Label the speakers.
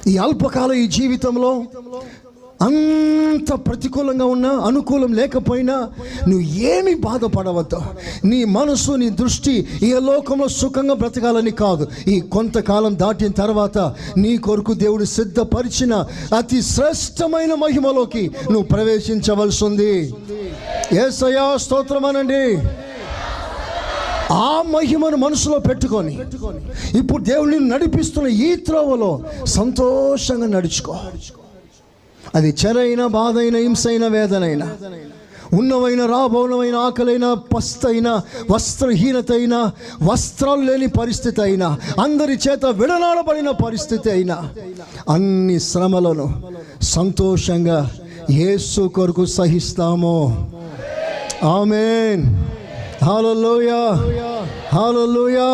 Speaker 1: ఈ అల్పకాల ఈ జీవితంలో అంత ప్రతికూలంగా ఉన్నా, అనుకూలం లేకపోయినా నువ్వు ఏమీ బాధపడవద్దు. నీ మనసు, నీ దృష్టి ఈ లోకంలో సుఖంగా బ్రతకాలని కాదు. ఈ కొంతకాలం దాటిన తర్వాత నీ కొరకు దేవుడు సిద్ధపరిచిన అతి శ్రేష్టమైన మహిమలోకి నువ్వు ప్రవేశించవలసి ఉంది. యేసయ్యా స్తోత్రం అనండి. ఆ మహిమను మనసులో పెట్టుకొని ఇప్పుడు దేవుడిని నడిపిస్తున్న ఈ త్రోవలో సంతోషంగా నడుచుకో. అది చెరైన, బాధైన, హింసైన, వేదనైనా, ఉన్నవైన, రాబోనమైన, ఆకలైన, పస్తైన, వస్త్రహీనత అయినా, వస్త్రాలు లేని పరిస్థితి అయినా, అందరి చేత విడనాడబడిన పరిస్థితి అయినా, అన్ని శ్రమలను సంతోషంగా యేసు కొరకు సహిస్తాము. ఆమేన్. హల్లెలూయా, హల్లెలూయా.